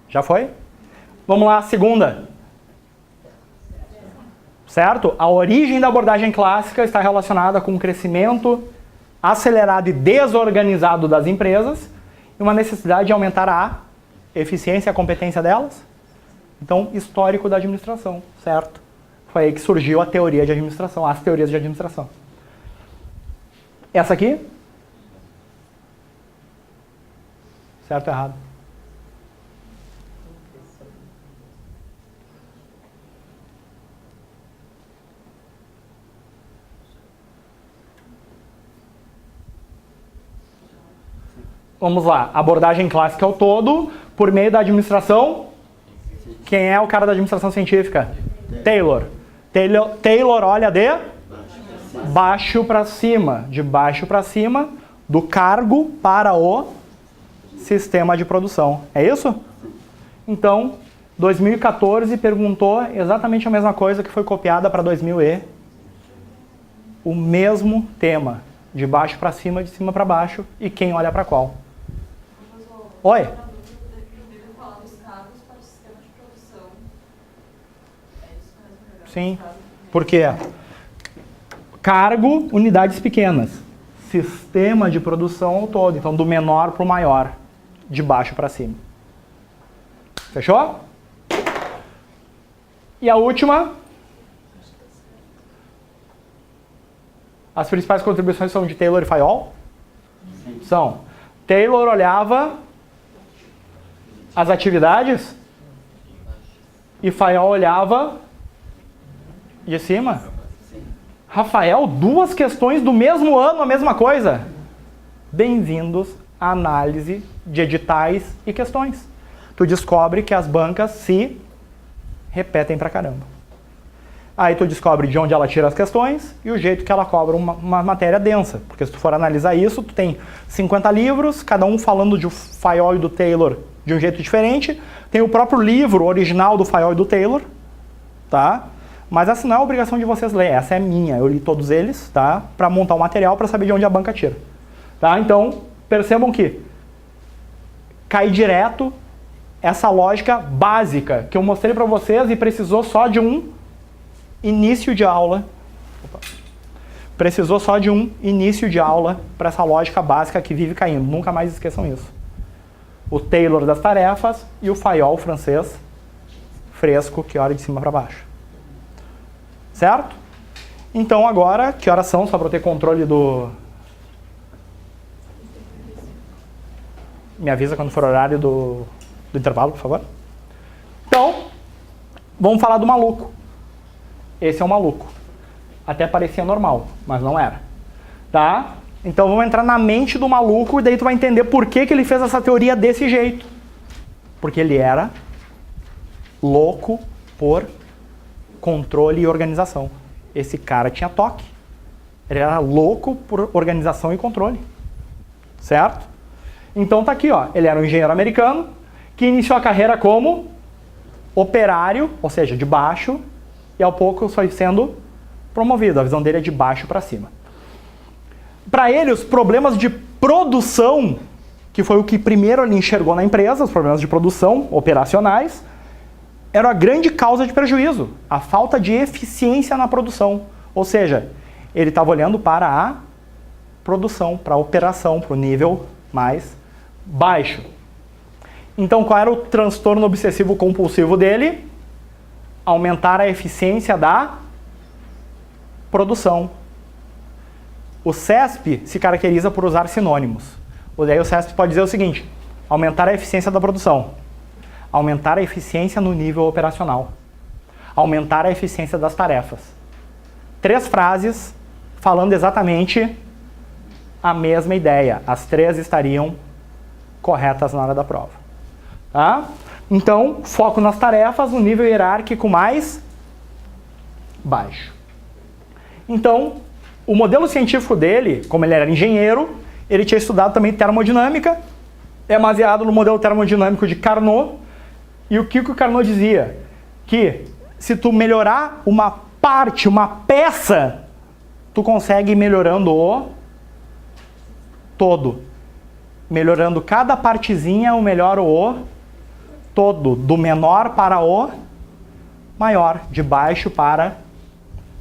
Já foi? Vamos lá, segunda. Certo? A origem da abordagem clássica está relacionada com o crescimento acelerado e desorganizado das empresas e uma necessidade de aumentar a eficiência e a competência delas. Então, histórico da administração, certo? Foi aí que surgiu a teoria de administração, as teorias de administração. Essa aqui? Certo ou errado? Vamos lá, abordagem clássica ao todo, por meio da administração. Quem é o cara da administração científica? Taylor. Taylor olha de baixo para cima. De baixo para cima, do cargo para o sistema de produção. É isso? Então, 2014 perguntou exatamente a mesma coisa que foi copiada para 2000 e o mesmo tema. De baixo para cima, de cima para baixo. E quem olha para qual? Oi? Sim. Por quê? Cargo, unidades pequenas. Sistema de produção ao todo. Então, do menor para o maior. De baixo para cima. Fechou? E a última. As principais contribuições são de Taylor e Fayol? Sim. São. Taylor olhava as atividades e Fayol olhava de cima. Rafael, duas questões do mesmo ano, a mesma coisa. Bem-vindos à análise de editais e questões. Tu descobre que as bancas se repetem pra caramba. Aí tu descobre de onde ela tira as questões e o jeito que ela cobra uma matéria densa. Porque se tu for analisar isso, tu tem 50 livros, cada um falando do Fayol e do Taylor de um jeito diferente. Tem o próprio livro original do Fayol e do Taylor, tá? Mas essa não é a obrigação de vocês ler, essa é minha. Eu li todos eles, tá? Para montar o material, para saber de onde a banca tira. Tá? Então, percebam que cai direto essa lógica básica que eu mostrei para vocês e precisou só de um início de aula. Precisou só de um início de aula para essa lógica básica que vive caindo. Nunca mais esqueçam isso. O Taylor das tarefas e o Fayol francês fresco que olha de cima para baixo. Certo? Então agora, que horas são? Só para eu ter controle do... Me avisa quando for o horário do intervalo, por favor. Então, vamos falar do maluco. Esse é o maluco. Até parecia normal, mas não era. Tá? Então vamos entrar na mente do maluco e daí tu vai entender por que ele fez essa teoria desse jeito. Porque ele era louco por controle e organização. Esse cara tinha toque. Ele era louco por organização e controle. Certo? Então tá aqui, ó. Ele era um engenheiro americano que iniciou a carreira como operário, ou seja, de baixo, e ao pouco foi sendo promovido. A visão dele é de baixo para cima. Para ele, os problemas de produção, que foi o que primeiro ele enxergou na empresa, os problemas de produção operacionais, era a grande causa de prejuízo, a falta de eficiência na produção. Ou seja, ele estava olhando para a produção, para a operação, para o nível mais baixo. Então, qual era o transtorno obsessivo compulsivo dele? Aumentar a eficiência da produção. O CESP se caracteriza por usar sinônimos. Daí o CESP pode dizer o seguinte: aumentar a eficiência da produção. Aumentar a eficiência no nível operacional. Aumentar a eficiência das tarefas. 3 frases falando exatamente a mesma ideia. As 3 estariam corretas na hora da prova. Tá? Então, foco nas tarefas no nível hierárquico mais baixo. Então, o modelo científico dele, como ele era engenheiro, ele tinha estudado também termodinâmica, é baseado no modelo termodinâmico de Carnot. E o que o Carnot dizia? Que se tu melhorar uma parte, uma peça, tu consegue ir melhorando o todo. Melhorando cada partezinha, o melhor o todo, do menor para o maior, de baixo para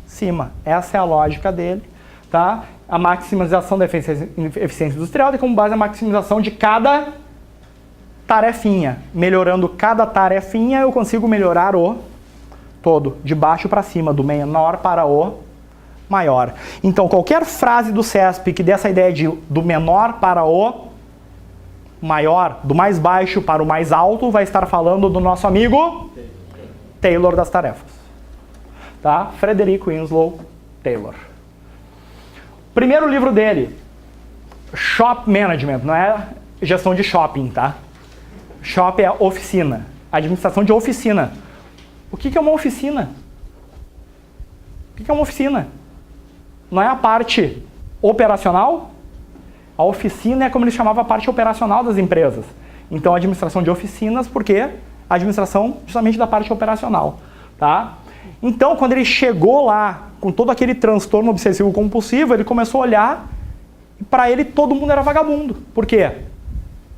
cima. Essa é a lógica dele, tá? A maximização da eficiência industrial tem como base a maximização de cada tarefinha. Melhorando cada tarefinha, eu consigo melhorar o todo, de baixo para cima, do menor para o maior. Então, qualquer frase do CESP que dê essa ideia de do menor para o maior, do mais baixo para o mais alto, vai estar falando do nosso amigo Taylor das tarefas. Tá? Frederick Winslow Taylor. Primeiro livro dele, Shop Management, não é gestão de shopping, tá? Shop é oficina, administração de oficina. O que é uma oficina? O que é uma oficina? Não é a parte operacional? A oficina é como ele chamava a parte operacional das empresas. Então, a administração de oficinas, porque a administração justamente da parte operacional, tá? Então, quando ele chegou lá, com todo aquele transtorno obsessivo compulsivo, ele começou a olhar e para ele todo mundo era vagabundo. Por quê?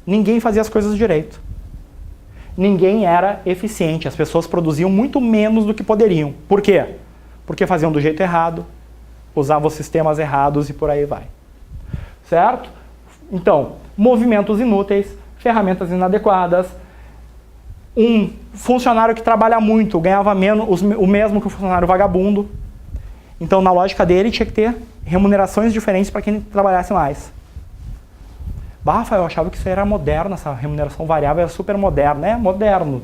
Ninguém fazia as coisas direito. Ninguém era eficiente. As pessoas produziam muito menos do que poderiam. Por quê? Porque faziam do jeito errado, usavam os sistemas errados e por aí vai. Certo? Então, movimentos inúteis, ferramentas inadequadas, um funcionário que trabalha muito ganhava menos, o mesmo que o funcionário vagabundo. Então, na lógica dele, tinha que ter remunerações diferentes para quem trabalhasse mais. Bah, Rafael, eu achava que isso era moderno, essa remuneração variável era super moderna. É moderno.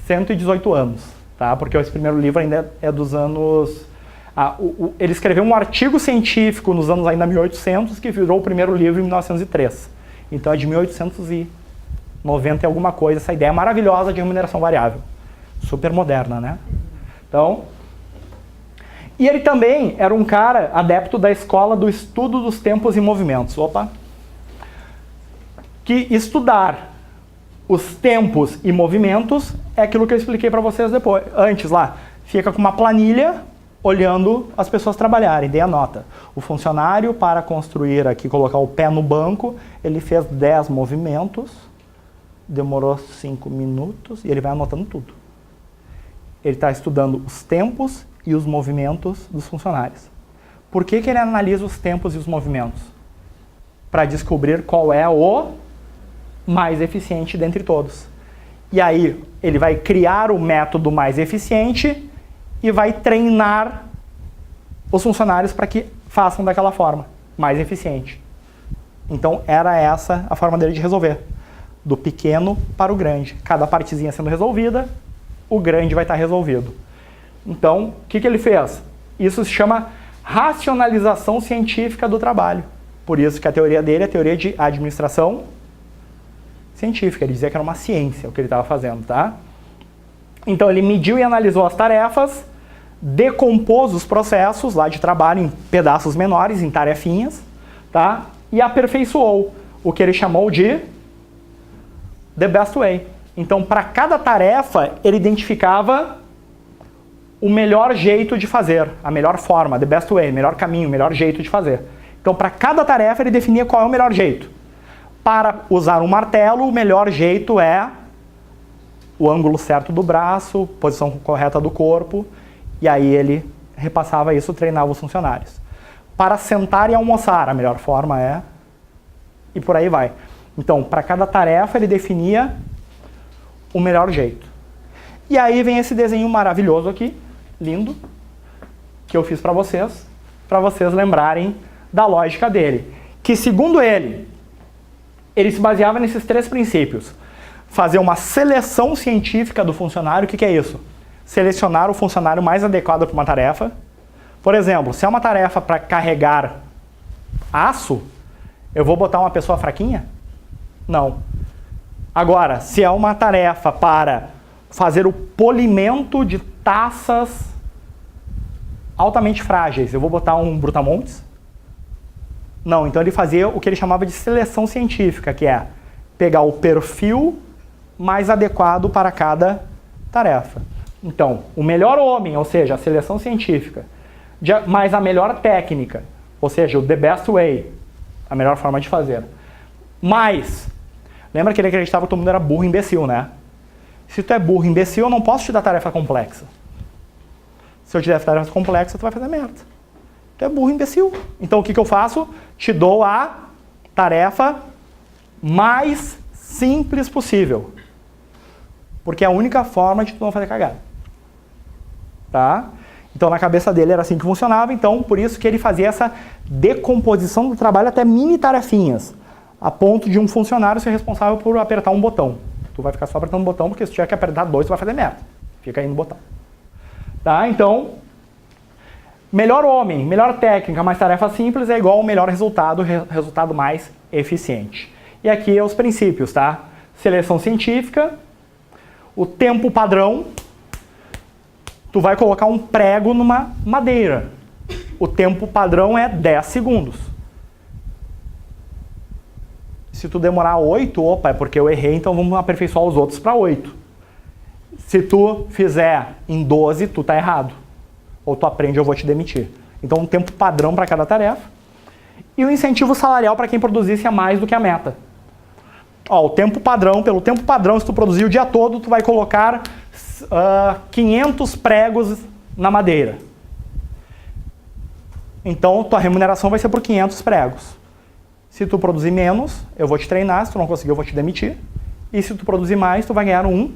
118 anos, tá? Porque esse primeiro livro ainda é dos anos... ele escreveu um artigo científico nos anos ainda 1800 que virou o primeiro livro em 1903. Então é de 1890 e alguma coisa, essa ideia maravilhosa de remuneração variável. Super moderna, né? Então, e ele também era um cara adepto da escola do estudo dos tempos e movimentos. Opa! Que estudar os tempos e movimentos é aquilo que eu expliquei para vocês depois, antes lá. Fica com uma planilha olhando as pessoas trabalharem, dê a nota. O funcionário, para construir aqui, colocar o pé no banco, ele fez 10 movimentos, demorou 5 minutos e ele vai anotando tudo. Ele está estudando os tempos e os movimentos dos funcionários. Por que ele analisa os tempos e os movimentos? Para descobrir qual é o mais eficiente dentre todos. E aí ele vai criar o método mais eficiente e vai treinar os funcionários para que façam daquela forma, mais eficiente. Então, era essa a forma dele de resolver. Do pequeno para o grande. Cada partezinha sendo resolvida, o grande vai estar resolvido. Então, o que ele fez? Isso se chama racionalização científica do trabalho. Por isso que a teoria dele é a teoria de administração científica. Ele dizia que era uma ciência o que ele estava fazendo, tá? Então, ele mediu e analisou as tarefas, decompôs os processos lá de trabalho em pedaços menores, em tarefinhas, tá? E aperfeiçoou o que ele chamou de the best way. Então, para cada tarefa, ele identificava o melhor jeito de fazer, a melhor forma, the best way, melhor caminho, melhor jeito de fazer. Então, para cada tarefa, ele definia qual é o melhor jeito. Para usar um martelo, o melhor jeito é o ângulo certo do braço, posição correta do corpo, e aí ele repassava isso, treinava os funcionários. Para sentar e almoçar, a melhor forma é... E por aí vai. Então, para cada tarefa, ele definia o melhor jeito. E aí vem esse desenho maravilhoso aqui, lindo, que eu fiz para vocês lembrarem da lógica dele. Que, segundo ele se baseava nesses 3 princípios. Fazer uma seleção científica do funcionário. O que é isso? Selecionar o funcionário mais adequado para uma tarefa. Por exemplo, se é uma tarefa para carregar aço, eu vou botar uma pessoa fraquinha? Não. Agora, se é uma tarefa para fazer o polimento de taças altamente frágeis, eu vou botar um brutamontes? Não, então ele fazia o que ele chamava de seleção científica, que é pegar o perfil mais adequado para cada tarefa. Então, o melhor homem, ou seja, a seleção científica, mais a melhor técnica, ou seja, o the best way, a melhor forma de fazer, mais Lembra que ele acreditava que todo mundo era burro e imbecil, né? Se tu é burro e imbecil, eu não posso te dar tarefa complexa. Se eu te der tarefa complexa, tu vai fazer merda. Tu é burro e imbecil. Então o que eu faço? Te dou a tarefa mais simples possível. Porque é a única forma de tu não fazer cagada. Tá? Então na cabeça dele era assim que funcionava, então por isso que ele fazia essa decomposição do trabalho até mini tarefinhas, a ponto de um funcionário ser responsável por apertar um botão. Tu vai ficar só apertando um botão, porque se tiver que apertar 2, tu vai fazer merda. Fica aí no botão. Tá? Então, melhor homem, melhor técnica, mais tarefa simples é igual ao melhor resultado, resultado mais eficiente. E aqui é os princípios, tá? Seleção científica, o tempo padrão, tu vai colocar um prego numa madeira. O tempo padrão é 10 segundos. Se tu demorar 8, opa, é porque eu errei, então vamos aperfeiçoar os outros para 8. Se tu fizer em 12, tu tá errado. Ou tu aprende, eu vou te demitir. Então um tempo padrão para cada tarefa. E o incentivo salarial para quem produzisse a mais do que a meta. Ó, o tempo padrão, pelo tempo padrão, se tu produzir o dia todo, tu vai colocar 500 pregos na madeira. Então, tua remuneração vai ser por 500 pregos. Se tu produzir menos, eu vou te treinar. Se tu não conseguir, eu vou te demitir. E se tu produzir mais, tu vai ganhar um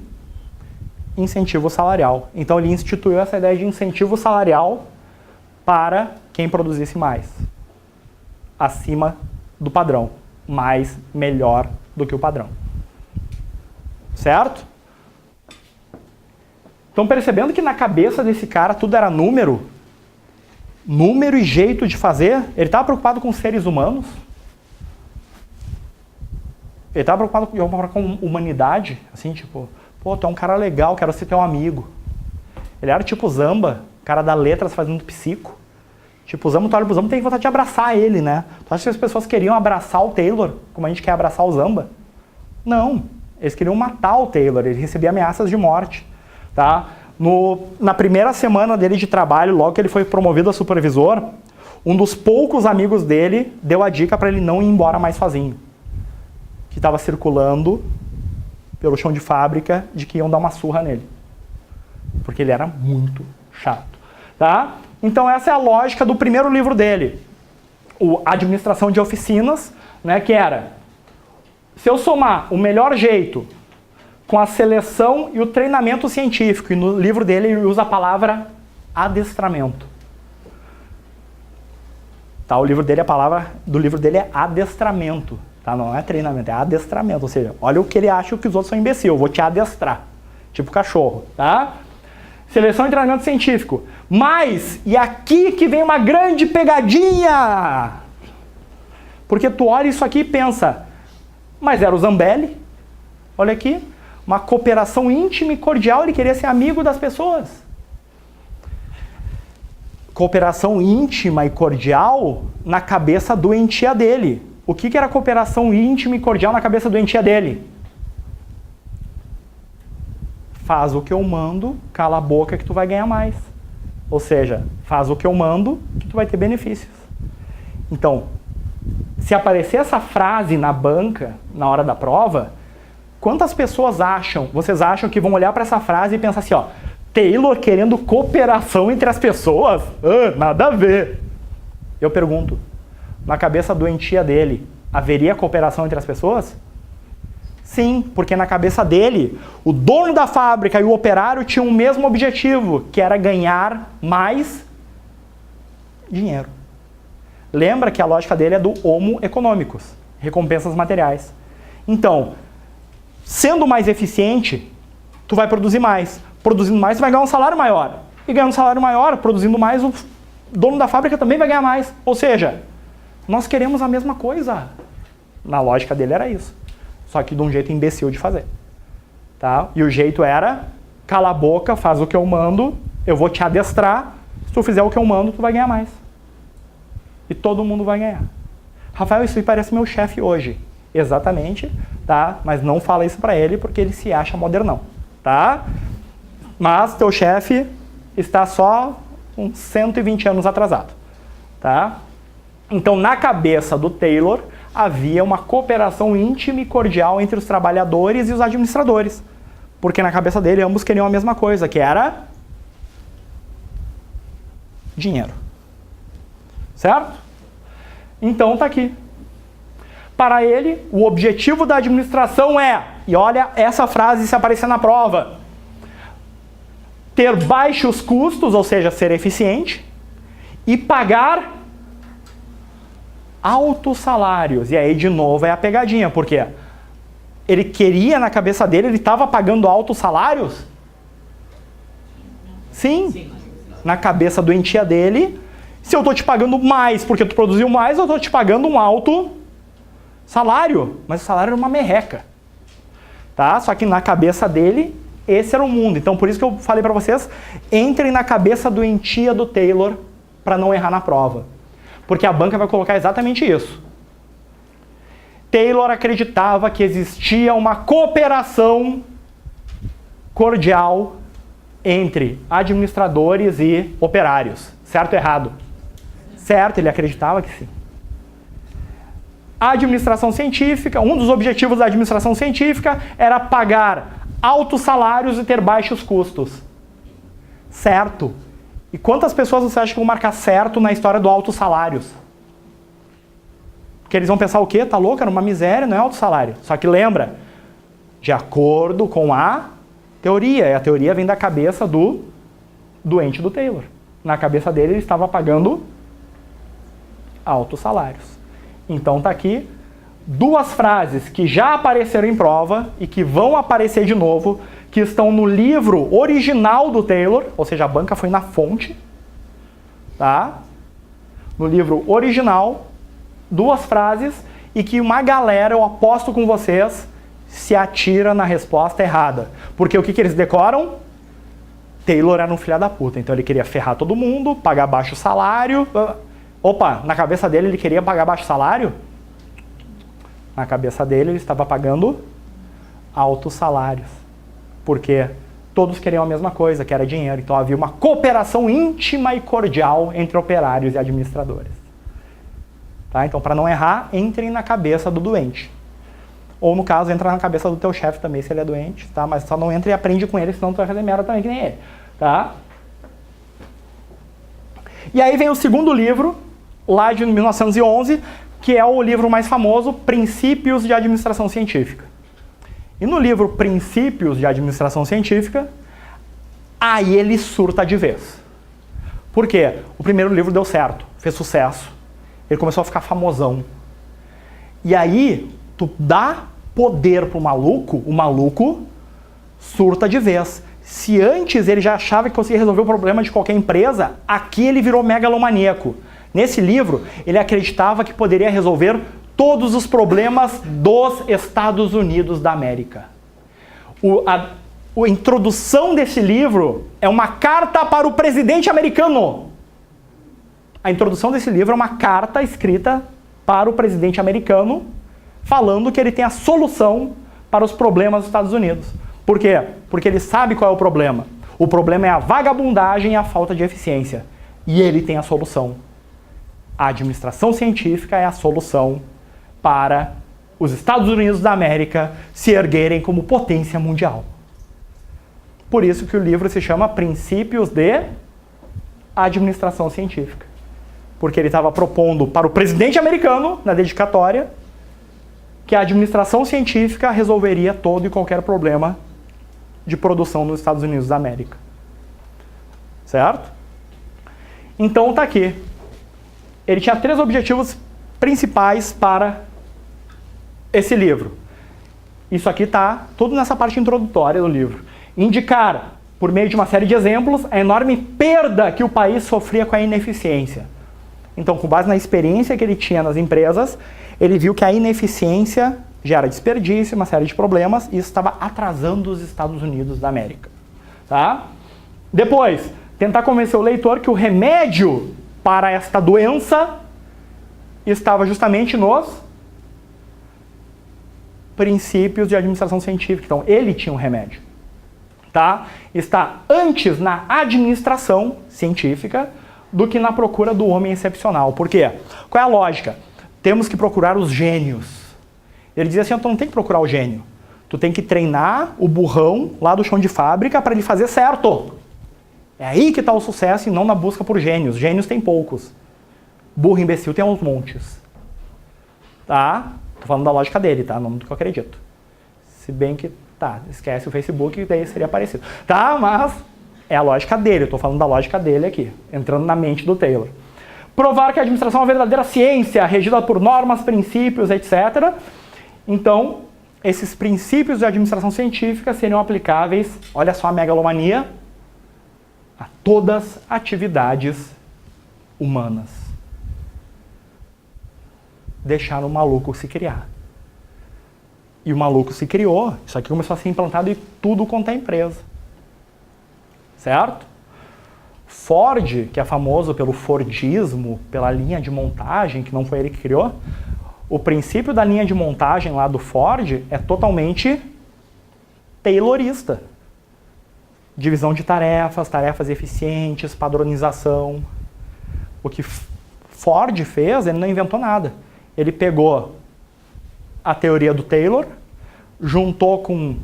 incentivo salarial. Então, ele instituiu essa ideia de incentivo salarial para quem produzisse mais. Acima do padrão. Mais, melhor do que o padrão. Certo? Estão percebendo que na cabeça desse cara tudo era número? Número e jeito de fazer? Ele estava preocupado com seres humanos? Ele estava preocupado com humanidade? Assim, tipo, pô, tu é um cara legal, quero ser teu amigo. Ele era tipo Zamba, cara da letras fazendo psico. Tipo, o Zamba, tu olha pro Zamba, tem vontade de abraçar ele, né? Tu acha que as pessoas queriam abraçar o Taylor, como a gente quer abraçar o Zamba? Não. Eles queriam matar o Taylor, ele recebia ameaças de morte. Tá? Na primeira semana dele de trabalho, logo que ele foi promovido a supervisor, um dos poucos amigos dele deu a dica para ele não ir embora mais sozinho. Que estava circulando pelo chão de fábrica de que iam dar uma surra nele. Porque ele era muito chato. Tá? Então essa é a lógica do primeiro livro dele. O Administração de Oficinas, né, que era, se eu somar o melhor jeito com a seleção e o treinamento científico, e no livro dele ele usa a palavra adestramento. Tá, o livro dele, a palavra do livro dele é adestramento, tá? Não é treinamento, é adestramento, ou seja, olha o que ele acha que os outros são imbecil, eu vou te adestrar, tipo cachorro, tá? Seleção e treinamento científico. Mas, e aqui que vem uma grande pegadinha, porque tu olha isso aqui e pensa, mas era o Zambelli, olha aqui, uma cooperação íntima e cordial, ele queria ser amigo das pessoas. Cooperação íntima e cordial na cabeça doentia dele. O que era cooperação íntima e cordial na cabeça doentia dele? Faz o que eu mando, cala a boca que tu vai ganhar mais. Ou seja, faz o que eu mando que tu vai ter benefícios. Então, se aparecer essa frase na banca, na hora da prova, quantas pessoas vocês acham que vão olhar para essa frase e pensar assim, ó, Taylor querendo cooperação entre as pessoas? Nada a ver. Eu pergunto, na cabeça doentia dele, haveria cooperação entre as pessoas? Sim, porque na cabeça dele, o dono da fábrica e o operário tinham o mesmo objetivo, que era ganhar mais dinheiro. Lembra que a lógica dele é do homo econômicos, recompensas materiais. Então, sendo mais eficiente, tu vai produzir mais. Produzindo mais, tu vai ganhar um salário maior. E ganhando um salário maior, produzindo mais, o dono da fábrica também vai ganhar mais. Ou seja, nós queremos a mesma coisa. Na lógica dele era isso. Só que de um jeito imbecil de fazer. Tá? E o jeito era, cala a boca, faz o que eu mando, eu vou te adestrar, se tu fizer o que eu mando, tu vai ganhar mais. E todo mundo vai ganhar. Rafael, isso aí parece meu chefe hoje. Exatamente, tá? Mas não fala isso pra ele porque ele se acha modernão, tá? Mas teu chefe está só uns 120 anos atrasado, tá? Então, na cabeça do Taylor, havia uma cooperação íntima e cordial entre os trabalhadores e os administradores. Porque na cabeça dele ambos queriam a mesma coisa, que era dinheiro. Certo? Então tá aqui. Para ele, o objetivo da administração é, e olha essa frase se aparecer na prova, ter baixos custos, ou seja, ser eficiente, e pagar altos salários. E aí, de novo, é a pegadinha, porque ele queria, na cabeça dele, ele estava pagando altos salários? Sim. Na cabeça doentia dele, se eu estou te pagando mais porque tu produziu mais, eu estou te pagando um alto salário. Mas o salário era uma merreca. Tá? Só que na cabeça dele, esse era o mundo. Então, por isso que eu falei para vocês, entrem na cabeça doentia do Taylor para não errar na prova. Porque a banca vai colocar exatamente isso. Taylor acreditava que existia uma cooperação cordial entre administradores e operários. Certo ou errado? Certo, ele acreditava que sim. A administração científica, um dos objetivos da administração científica era pagar altos salários e ter baixos custos. Certo. E quantas pessoas você acha que vão marcar certo na história do altos salários? Porque eles vão pensar o quê? Tá louco? Era uma miséria, não é alto salário. Só que lembra, de acordo com a teoria, e a teoria vem da cabeça do doente do Taylor. Na cabeça dele, ele estava pagando altos salários. Então tá aqui duas frases que já apareceram em prova e que vão aparecer de novo, que estão no livro original do Taylor, ou seja, a banca foi na fonte, tá? No livro original, duas frases, e que uma galera, eu aposto com vocês, se atira na resposta errada. Porque o que eles decoram? Taylor era um filho da puta, então ele queria ferrar todo mundo, pagar baixo salário. Opa, na cabeça dele ele queria pagar baixo salário? Na cabeça dele ele estava pagando altos salários. Porque todos queriam a mesma coisa, que era dinheiro. Então havia uma cooperação íntima e cordial entre operários e administradores. Tá? Então, para não errar, entrem na cabeça do doente. Ou, no caso, entra na cabeça do teu chefe também, se ele é doente. Tá? Mas só não entra e aprende com ele, senão tu vai fazer merda também, que nem ele. Tá? E aí vem o segundo livro, lá de 1911, que é o livro mais famoso, Princípios de Administração Científica. E no livro Princípios de Administração Científica, aí ele surta de vez. Por quê? O primeiro livro deu certo, fez sucesso. Ele começou a ficar famosão. E aí, tu dá poder pro maluco, o maluco surta de vez. Se antes ele já achava que conseguia resolver o problema de qualquer empresa, aqui ele virou megalomaníaco. Nesse livro, ele acreditava que poderia resolver todos os problemas dos Estados Unidos da América. A introdução desse livro é uma carta para o presidente americano. A introdução desse livro é uma carta escrita para o presidente americano, falando que ele tem a solução para os problemas dos Estados Unidos. Por quê? Porque ele sabe qual é o problema. O problema é a vagabundagem e a falta de eficiência. E ele tem a solução. A administração científica é a solução para os Estados Unidos da América se erguerem como potência mundial. Por isso que o livro se chama Princípios de Administração Científica. Porque ele estava propondo para o presidente americano, na dedicatória, que a administração científica resolveria todo e qualquer problema de produção nos Estados Unidos da América. Certo? Então tá aqui. Ele tinha 3 objetivos principais para esse livro. Isso aqui tá tudo nessa parte introdutória do livro. Indicar, por meio de uma série de exemplos, a enorme perda que o país sofria com a ineficiência. Então, com base na experiência que ele tinha nas empresas, ele viu que a ineficiência gera desperdício, uma série de problemas, e isso estava atrasando os Estados Unidos da América. Tá? Depois, tentar convencer o leitor que o remédio para esta doença estava justamente nos princípios de administração científica. Então, ele tinha um remédio. Tá? Está antes na administração científica do que na procura do homem excepcional. Por quê? Qual é a lógica? temos que procurar os gênios. Ele dizia assim, tu não tem que procurar o gênio. Tu tem que treinar o burrão lá do chão de fábrica para ele fazer certo. É aí que está o sucesso e não na busca por gênios. Gênios tem poucos. Burro imbecil tem uns montes. Tá? Tô falando da lógica dele, tá? Não do que eu acredito. Se bem que, tá, esquece o Facebook, daí seria parecido. Tá, mas é a lógica dele. Eu tô falando da lógica dele aqui, entrando na mente do Taylor. Provar que a administração é uma verdadeira ciência, regida por normas, princípios, etc. Então, esses princípios de administração científica seriam aplicáveis, olha só a megalomania, a todas as atividades humanas. Deixaram o maluco se criar. E o maluco se criou, isso aqui começou a ser implantado em tudo quanto é empresa. Certo? Ford, que é famoso pelo Fordismo, pela linha de montagem, que não foi ele que criou, o princípio da linha de montagem lá do Ford é totalmente taylorista. Divisão de tarefas, tarefas eficientes, padronização. O que Ford fez, ele não inventou nada. Ele pegou a teoria do Taylor, juntou com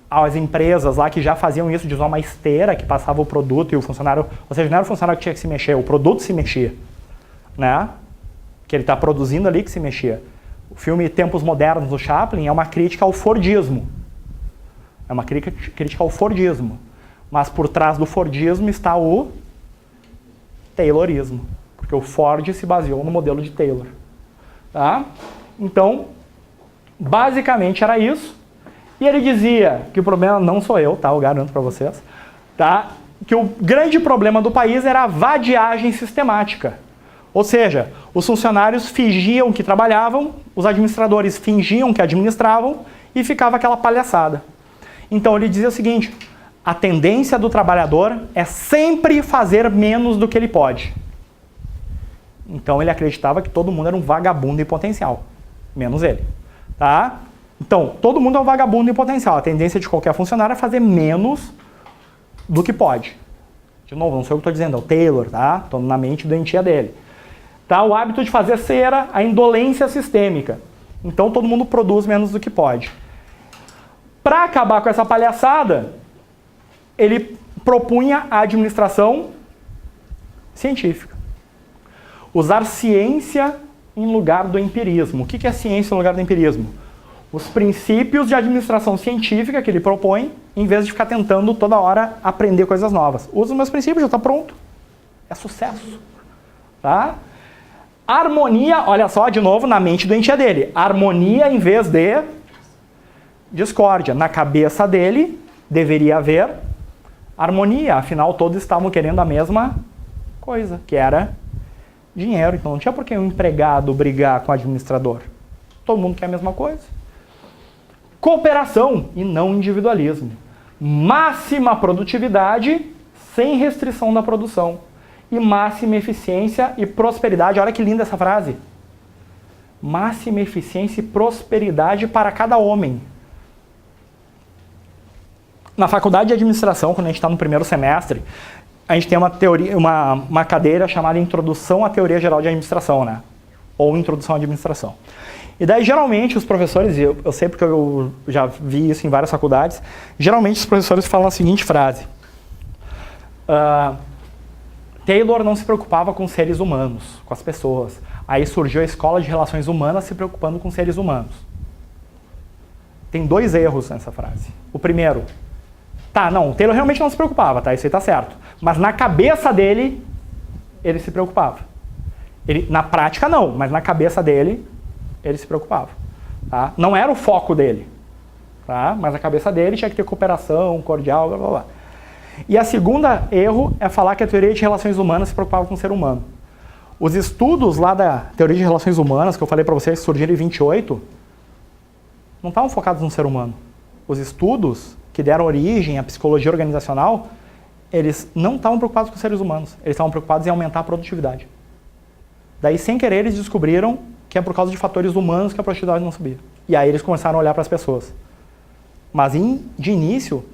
as empresas lá que já faziam isso de usar uma esteira que passava o produto e o funcionário... Ou seja, não era o funcionário que tinha que se mexer, o produto se mexia. Né? Que ele está produzindo ali que se mexia. O filme Tempos Modernos do Chaplin é uma crítica ao Fordismo. É uma crítica ao Fordismo. Mas por trás do Fordismo está o Taylorismo. Porque o Ford se baseou no modelo de Taylor. Tá? Então, basicamente era isso. E ele dizia que o problema não sou eu, tá? Eu garanto para vocês. Tá? Que o grande problema do país era a vadiagem sistemática. Ou seja, os funcionários fingiam que trabalhavam, os administradores fingiam que administravam e ficava aquela palhaçada. Então ele dizia o seguinte, a tendência do trabalhador é sempre fazer menos do que ele pode. Então ele acreditava que todo mundo era um vagabundo em potencial, menos ele. Tá? Então, todo mundo é um vagabundo em potencial. A tendência de qualquer funcionário é fazer menos do que pode. De novo, não sei o que estou dizendo, é o Taylor, tá? Estou na mente doentia dele. Tá? O hábito de fazer cera, a indolência sistêmica. Então todo mundo produz menos do que pode. Para acabar com essa palhaçada, ele propunha a administração científica. Usar ciência em lugar do empirismo. O que é ciência em lugar do empirismo? Os princípios de administração científica que ele propõe, em vez de ficar tentando toda hora aprender coisas novas. Usa os meus princípios, já está pronto. É sucesso. Tá? Harmonia, olha só, de novo, na mente doentia dele. Harmonia em vez de discórdia. Na cabeça dele, deveria haver harmonia. Afinal, todos estavam querendo a mesma coisa, que era dinheiro. Então, não tinha por que um empregado brigar com o administrador. Todo mundo quer a mesma coisa. Cooperação e não individualismo. Máxima produtividade sem restrição da produção. E máxima eficiência e prosperidade. Olha que linda essa frase. Máxima eficiência e prosperidade para cada homem. Na faculdade de administração, quando a gente está no primeiro semestre, a gente tem uma teoria, uma cadeira chamada Introdução à Teoria Geral de Administração, né? Ou Introdução à Administração. E daí, geralmente, os professores, e eu sei porque eu já vi isso em várias faculdades, geralmente os professores falam a seguinte frase. Taylor não se preocupava com seres humanos, com as pessoas. Aí surgiu a Escola de Relações Humanas se preocupando com seres humanos. Tem dois erros nessa frase. O primeiro, o Taylor realmente não se preocupava, tá? Isso aí tá certo. Mas na cabeça dele, ele se preocupava. Na prática não, mas na cabeça dele, ele se preocupava. Tá? Não era o foco dele, tá? Mas na cabeça dele tinha que ter cooperação, cordial, blá blá blá. E a segunda erro é falar que a teoria de relações humanas se preocupava com o ser humano. Os estudos lá da teoria de relações humanas, que eu falei para vocês, que surgiram em 28, não estavam focados no ser humano. Os estudos que deram origem à psicologia organizacional, eles não estavam preocupados com os seres humanos. Eles estavam preocupados em aumentar a produtividade. Daí, sem querer, eles descobriram que é por causa de fatores humanos que a produtividade não subia. E aí eles começaram a olhar para as pessoas. Mas, de início,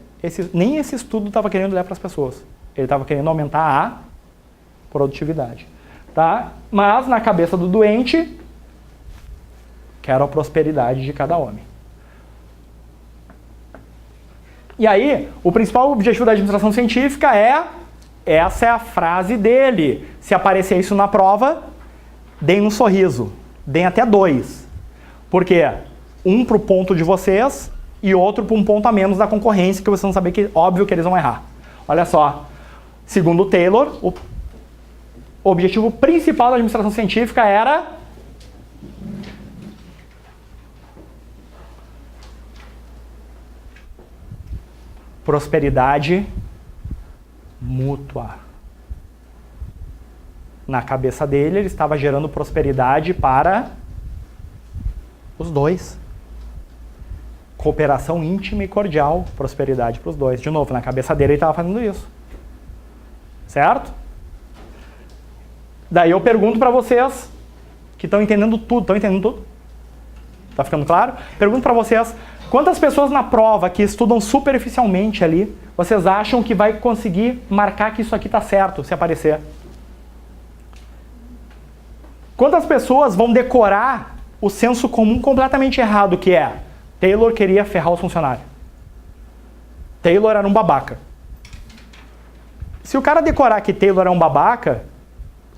nem esse estudo estava querendo olhar para as pessoas. Ele estava querendo aumentar a produtividade. Tá? Mas, na cabeça do doente, Quero a prosperidade de cada homem. E aí, o principal objetivo da administração científica é... Essa é a frase dele. Se aparecer isso na prova, deem um sorriso. Deem até 2. Por quê? Um para o ponto de vocês e outro para um ponto a menos da concorrência, que vocês vão saber que óbvio que eles vão errar. Olha só. Segundo Taylor, o objetivo principal da administração científica era... prosperidade mútua. Na cabeça dele, ele estava gerando prosperidade para os dois. Cooperação íntima e cordial, prosperidade para os dois. De novo, na cabeça dele ele estava fazendo isso. Certo? Daí eu pergunto para vocês, que estão entendendo tudo, Tá ficando claro? Pergunto para vocês, quantas pessoas na prova que estudam superficialmente ali, vocês acham que vai conseguir marcar que isso aqui está certo, se aparecer? Quantas pessoas vão decorar o senso comum completamente errado, que é Taylor queria ferrar os funcionários. Taylor era um babaca. Se o cara decorar que Taylor é um babaca,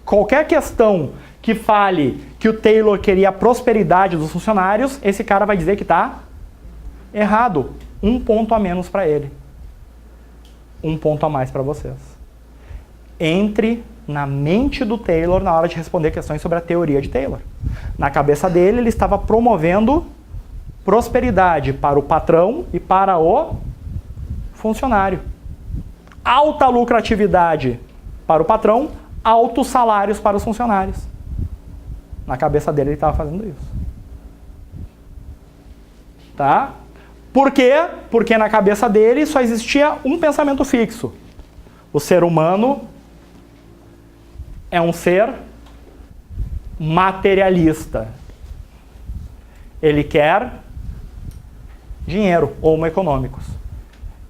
qualquer questão que fale que o Taylor queria a prosperidade dos funcionários, esse cara vai dizer que está errado. 1 ponto a menos para ele. 1 ponto a mais para vocês. Entre na mente do Taylor na hora de responder questões sobre a teoria de Taylor. Na cabeça dele, ele estava promovendo prosperidade para o patrão e para o funcionário. Alta lucratividade para o patrão, altos salários para os funcionários. Na cabeça dele, ele estava fazendo isso. Tá? Por quê? Porque na cabeça dele só existia um pensamento fixo. O ser humano é um ser materialista. Ele quer dinheiro, homo econômicos.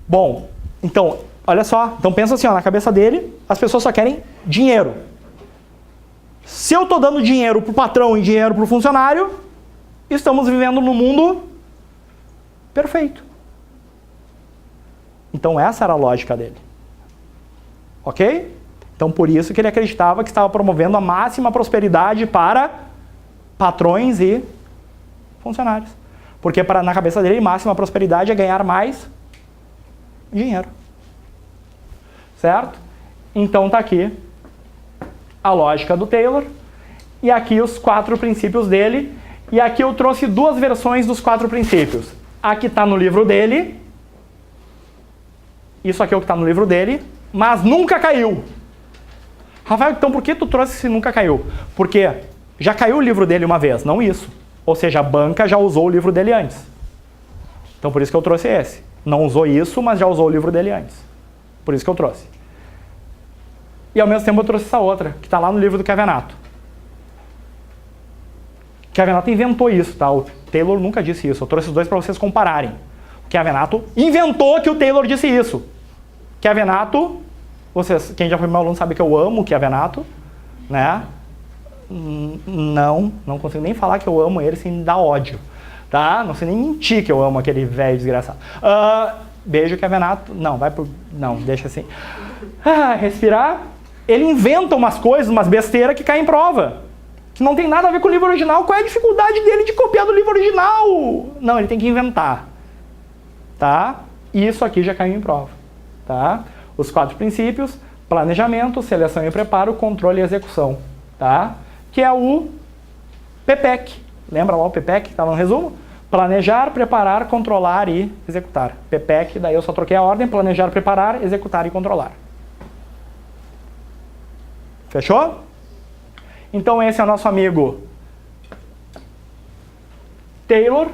Bom, então, olha só. Então pensa assim, ó, na cabeça dele, as pessoas só querem dinheiro. Se eu estou dando dinheiro para o patrão e dinheiro para o funcionário, estamos vivendo num mundo perfeito. Então essa era a lógica dele. Ok? Então por isso que ele acreditava que estava promovendo a máxima prosperidade para patrões e funcionários. Porque na cabeça dele, máxima prosperidade é ganhar mais dinheiro. Certo? Então tá aqui a lógica do Taylor. E aqui os 4 princípios dele. E aqui eu trouxe 2 versões dos 4 princípios. A que está no livro dele. Isso aqui é o que está no livro dele. Mas nunca caiu. Rafael, então por que tu trouxe se nunca caiu? Porque já caiu o livro dele uma vez, não isso. Ou seja, a banca já usou o livro dele antes. Então por isso que eu trouxe esse. Não usou isso, mas já usou o livro dele antes. Por isso que eu trouxe. E ao mesmo tempo eu trouxe essa outra, que está lá no livro do Chiavenato. Chiavenato inventou isso, tá? O Taylor nunca disse isso. Eu trouxe os 2 para vocês compararem. O Chiavenato inventou que o Taylor disse isso. Chiavenato, vocês, quem já foi meu aluno sabe que eu amo o Chiavenato, né? Não consigo nem falar que eu amo ele sem dar ódio, tá? Não sei nem mentir que eu amo aquele velho desgraçado. Beijo, Chiavenato. Não, não, deixa assim. Respirar. Ele inventa umas coisas, umas besteiras que caem em prova. Que não tem nada a ver com o livro original. Qual é a dificuldade dele de copiar do livro original? Não, ele tem que inventar. Tá? E isso aqui já caiu em prova. Tá? Os 4 princípios: planejamento, seleção e preparo, controle e execução. Tá? Que é o PPEC. Lembra lá o PPEC que estava no resumo? Planejar, preparar, controlar e executar. PPEC, daí eu só troquei a ordem: planejar, preparar, executar e controlar. Fechou? Então esse é o nosso amigo Taylor.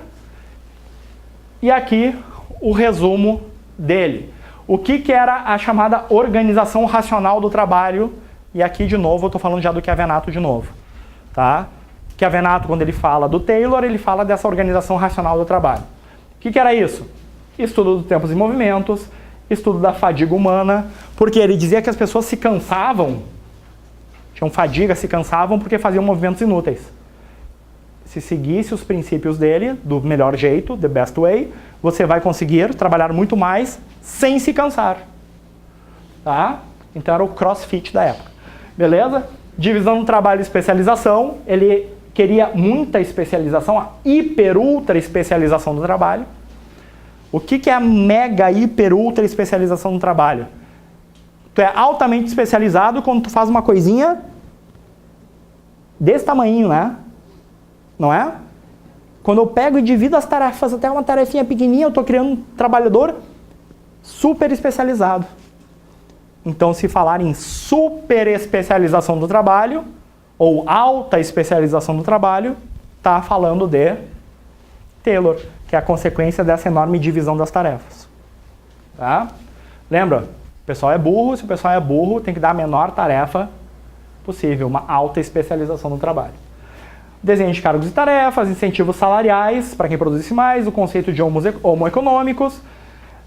E aqui o resumo dele. O que era a chamada organização racional do trabalho? E aqui de novo eu estou falando já do Chiavenato de novo. Tá? Chiavenato, quando ele fala do Taylor, ele fala dessa organização racional do trabalho. O que era isso? Estudo dos tempos e movimentos, estudo da fadiga humana, porque ele dizia que as pessoas se cansavam, tinham fadiga, se cansavam porque faziam movimentos inúteis. se seguisse os princípios dele, do melhor jeito, the best way, você vai conseguir trabalhar muito mais sem se cansar. Tá? Então era o CrossFit da época. Beleza? Divisão do trabalho e especialização. Ele queria muita especialização, a hiper ultra especialização do trabalho. O que é a mega hiper ultra especialização do trabalho? Tu é altamente especializado quando tu faz uma coisinha desse tamanho, né? Não é? Quando eu pego e divido as tarefas até uma tarefinha pequenininha, eu estou criando um trabalhador super especializado. Então, se falar em super especialização do trabalho, ou alta especialização do trabalho, está falando de Taylor, que é a consequência dessa enorme divisão das tarefas. Tá? Lembra? O pessoal é burro, se o pessoal é burro, tem que dar a menor tarefa possível, uma alta especialização no trabalho. Desenho de cargos e tarefas, incentivos salariais para quem produzisse mais, o conceito de homoeconômicos,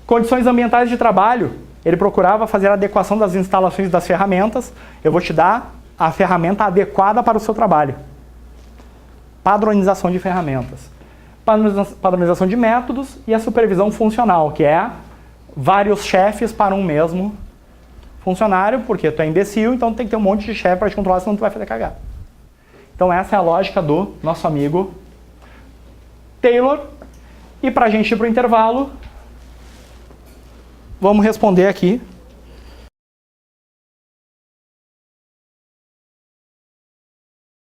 condições ambientais de trabalho. Ele procurava fazer a adequação das instalações das ferramentas. Eu vou te dar a ferramenta adequada para o seu trabalho. Padronização de ferramentas. Padronização de métodos e a supervisão funcional, que é vários chefes para um mesmo funcionário, porque tu é imbecil, então tem que ter um monte de chefe para te controlar, senão tu vai fazer cagada. Então essa é a lógica do nosso amigo Taylor. E para a gente ir para o intervalo, vamos responder aqui